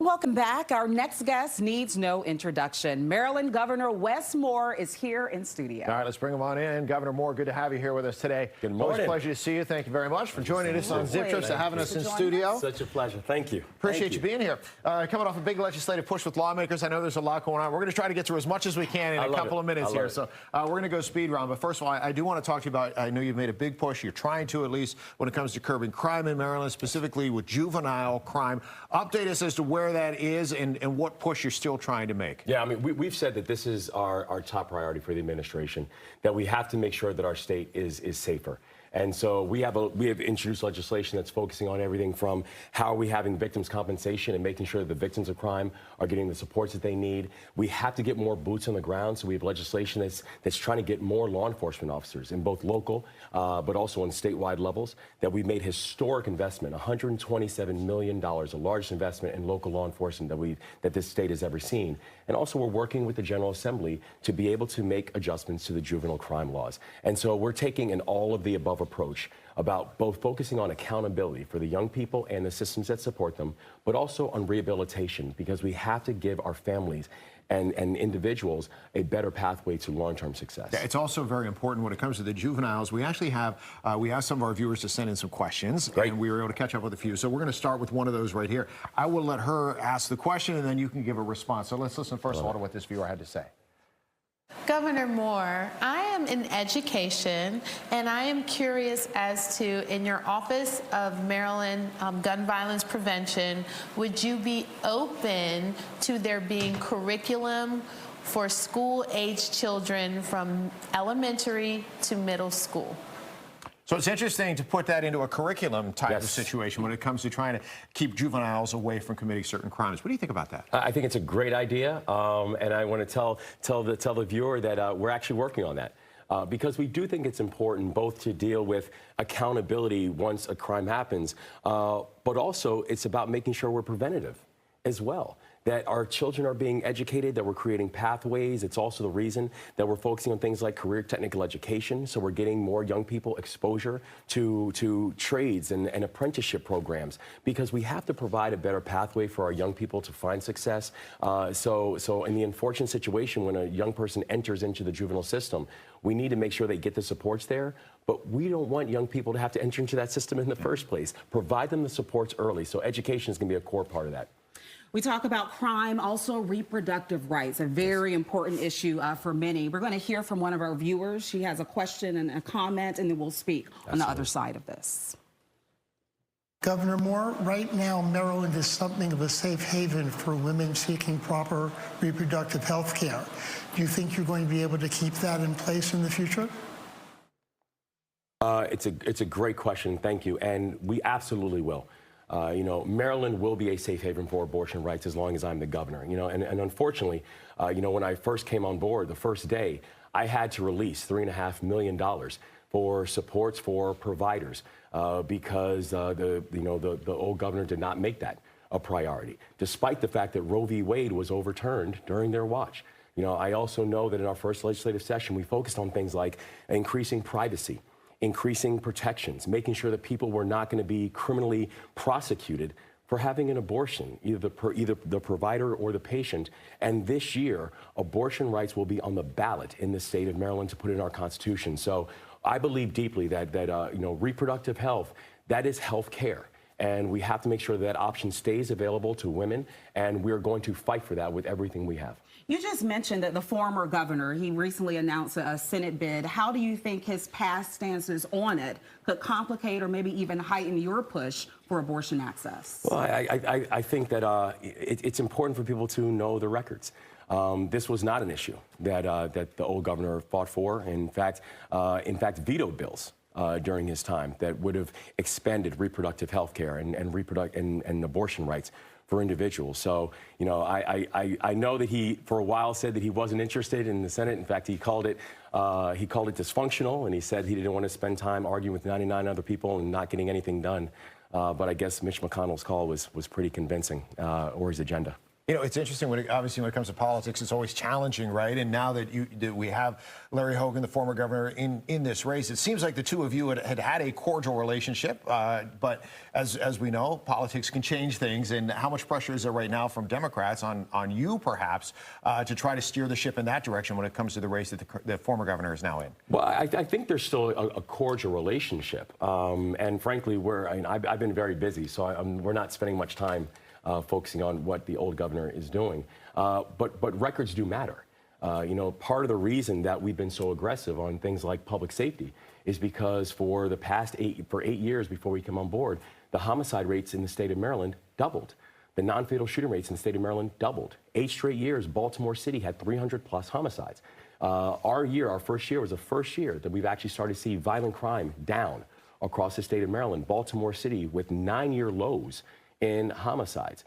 Welcome back. Our next guest needs no introduction. Maryland Governor Wes Moore is here in studio. All right, let's bring him on in. Governor Moore, good to have you here with us today. Good morning. Always a pleasure to see you. Thank you very much for joining us on Zip Trips and having us in studio. Such a pleasure. Thank you. Appreciate you being here. Coming off a big legislative push with lawmakers, I know there's a lot going on. We're going to try to get through as much as we can in a couple of minutes here. So we're going to go speed round. But first of all, I do want to talk to you about, I know you've made a big push. You're trying to, at least when it comes to curbing crime in Maryland, specifically with juvenile crime. Update us as to where that is and what push you're still trying to make. Yeah, I mean, we've said that this is our top priority for the administration, that we have to make sure that our state is safer. And so we have introduced legislation that's focusing on everything from how are we having victims compensation and making sure that the victims of crime are getting the supports that they need. We have to get more boots on the ground, so we have legislation that's trying to get more law enforcement officers in both local but also on statewide levels, that we've made historic investment, $127 million, the largest investment in local law enforcement that this state has ever seen. And also we're working with the General Assembly to be able to make adjustments to the juvenile crime laws. And so we're taking an all-of-the-above approach about both focusing on accountability for the young people and the systems that support them, but also on rehabilitation, because we have to give our families and individuals a better pathway to long-term success. Yeah, it's also very important when it comes to the juveniles. We actually have, we asked some of our viewers to send in some questions, and we were able to catch up with a few. So we're going to start with one of those right here. I will let her ask the question, and then you can give a response. So let's listen first of all to what this viewer had to say. Governor Moore, I am in education, and I am curious as to, in your Office of Maryland Gun Violence Prevention, would you be open to there being curriculum for school-age children from elementary to middle school? So it's interesting to put that into a curriculum type of situation when it comes to trying to keep juveniles away from committing certain crimes. What do you think about that? I think it's a great idea, and I want to tell the viewer that we're actually working on that. Because we do think it's important both to deal with accountability once a crime happens, but also it's about making sure we're preventative as well, that our children are being educated, that we're creating pathways. It's also the reason that we're focusing on things like career technical education, so we're getting more young people exposure to trades and apprenticeship programs, because we have to provide a better pathway for our young people to find success. So in the unfortunate situation when a young person enters into the juvenile system, we need to make sure they get the supports there, but we don't want young people to have to enter into that system in the first place. Provide them the supports early, so education is going to be a core part of that. We talk about crime, also reproductive rights, a very important issue for many. We're going to hear from one of our viewers. She has a question and a comment, and then we'll speak on the other side of this. Governor Moore, right now Maryland is something of a safe haven for women seeking proper reproductive health care. Do you think you're going to be able to keep that in place in the future? It's a great question, thank you, and we absolutely will. You know, Maryland will be a safe haven for abortion rights as long as I'm the governor. You know, and unfortunately, you know, when I first came on board, the first day, I had to release $3.5 million for supports for providers because the old governor did not make that a priority, despite the fact that Roe v. Wade was overturned during their watch. You know, I also know that in our first legislative session, we focused on things like increasing privacy, increasing protections, making sure that people were not going to be criminally prosecuted for having an abortion, either the provider or the patient. And this year, abortion rights will be on the ballot in the state of Maryland to put in our Constitution. So I believe deeply that you know, reproductive health, that is health care. And we have to make sure that option stays available to women, and we're going to fight for that with everything we have. You just mentioned that the former governor, he recently announced a Senate bid. How do you think his past stances on it could complicate or maybe even heighten your push for abortion access? Well, I think that it's important for people to know the records. This was not an issue that the old governor fought for. In fact, vetoed bills during his time that would have expanded reproductive health care and abortion rights for individuals. So, you know, I know that he, for a while, said that he wasn't interested in the Senate. In fact, he called it dysfunctional, and he said he didn't want to spend time arguing with 99 other people and not getting anything done. But I guess Mitch McConnell's call was pretty convincing, or his agenda. You know, it's interesting obviously when it comes to politics, it's always challenging, right? And now that we have Larry Hogan, the former governor, in this race, it seems like the two of you had a cordial relationship. But as we know, politics can change things. And how much pressure is there right now from Democrats on you, perhaps, to try to steer the ship in that direction when it comes to the race that the former governor is now in? Well, I think there's still a cordial relationship. And frankly, I've been very busy, so we're not spending much time focusing on what the old governor is doing. But records do matter. You know, part of the reason that we've been so aggressive on things like public safety is because for the past 8 years before we come on board, the homicide rates in the state of Maryland doubled. The non-fatal shooting rates in the state of Maryland doubled. 8 straight years, Baltimore City had 300+ homicides. Our first year, was the first year that we've actually started to see violent crime down across the state of Maryland. Baltimore City with 9-year lows in homicides.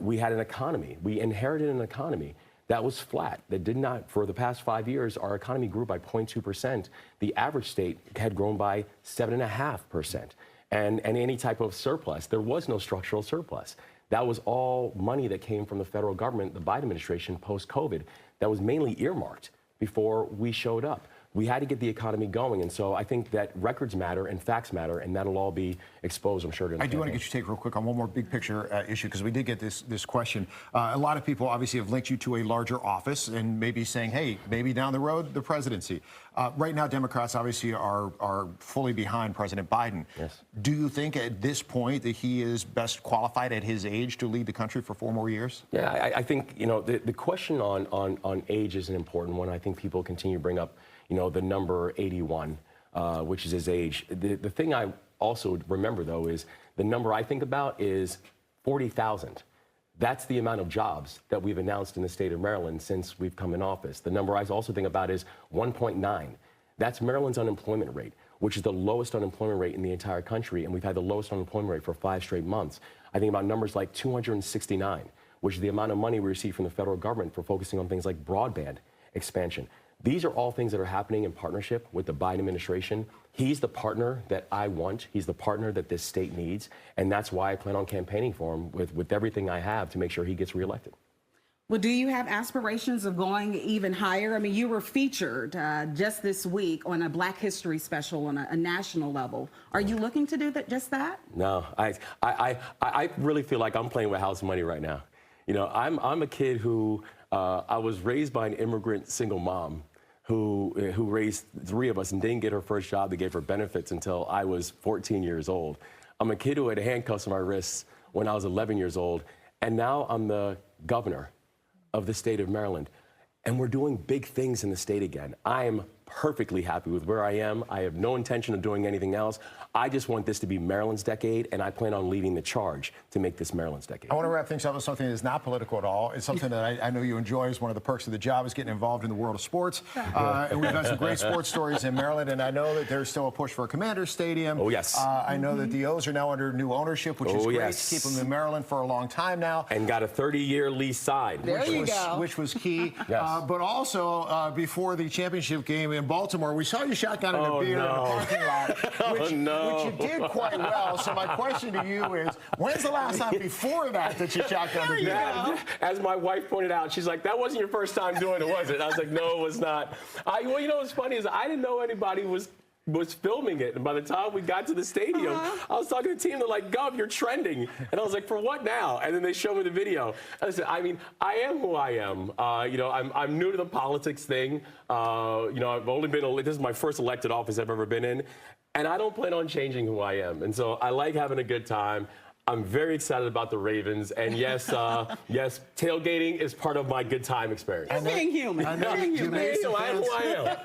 We had an economy. We inherited an economy that was flat, that did not, for the past 5 years, our economy grew by 0.2%. The average state had grown by 7.5%. And any type of surplus, there was no structural surplus. That was all money that came from the federal government, the Biden administration, post-COVID, that was mainly earmarked before we showed up. We had to get the economy going, and so I think that records matter and facts matter, and that'll all be exposed, I'm sure. I do want to get your take real quick on one more big picture issue, because we did get this question. A lot of people obviously have linked you to a larger office and maybe saying, hey, maybe down the road, the presidency. Right now, Democrats obviously are fully behind President Biden. Yes. Do you think at this point that he is best qualified at his age to lead the country for 4 more years? Yeah, I think, you know, the question on age is an important one. I think people continue to bring up, you know, the number 81, which is his age. The thing I also remember, though, is the number I think about is 40,000. That's the amount of jobs that we've announced in the state of Maryland since we've come in office. The number I also think about is 1.9. That's Maryland's unemployment rate, which is the lowest unemployment rate in the entire country, and we've had the lowest unemployment rate for 5 straight months. I think about numbers like 269, which is the amount of money we receive from the federal government for focusing on things like broadband expansion. These are all things that are happening in partnership with the Biden administration. He's the partner that I want. He's the partner that this state needs. And that's why I plan on campaigning for him with everything I have to make sure he gets reelected. Well, do you have aspirations of going even higher? I mean, you were featured just this week on a Black History special on a national level. Are you looking to do just that? No, I really feel like I'm playing with house money right now. You know, I'm a kid who I was raised by an immigrant single mom who raised 3 of us and didn't get her first job that gave her benefits until I was 14 years old. I'm a kid who had handcuffs on my wrists when I was 11 years old, and now I'm the governor of the state of Maryland. And we're doing big things in the state again. I am perfectly happy with where I am. I have no intention of doing anything else. I just want this to be Maryland's decade, and I plan on leading the charge to make this Maryland's decade. I want to wrap things up with something that's not political at all. It's something that I know you enjoy. As one of the perks of the job is getting involved in the world of sports. And we've had some great sports stories in Maryland, and I know that there's still a push for a Commander Stadium. Oh, yes. I know that the O's are now under new ownership, which is great. Yes. Keep them in Maryland for a long time now. And got a 30-year lease signed. Which was key. Yes. But also, before the championship game in Baltimore, we saw you shotgun a beer in the parking lot, which you did quite well. So my question to you is, when's the last time before that you shotgunned a beer? As my wife pointed out, she's like, that wasn't your first time doing it, was it? I was like, no, it was not. Well, you know what's funny is I didn't know anybody was filming it, and by the time we got to the stadium, I was talking to the team. They're like, "Gov, you're trending," and I was like, "For what now?" And then they showed me the video. I said, "I mean, I am who I am. You know, I'm new to the politics thing. You know, I've only been this is my first elected office I've ever been in, and I don't plan on changing who I am. And so I like having a good time. I'm very excited about the Ravens, and yes, yes, tailgating is part of my good time experience. You're being human. I know you made some fans.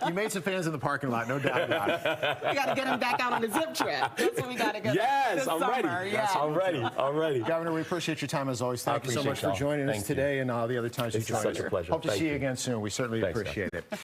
You made some fans in the parking lot, no doubt about it. We got to get them back out on the zip trip. That's what we got to get. Yes, I'm ready. Yeah. I'm ready. I'm ready. Governor, we appreciate your time as always. Thank you so much for joining us today and all the other times you've joined us. Such a pleasure. Hope to see you again soon. We certainly appreciate it.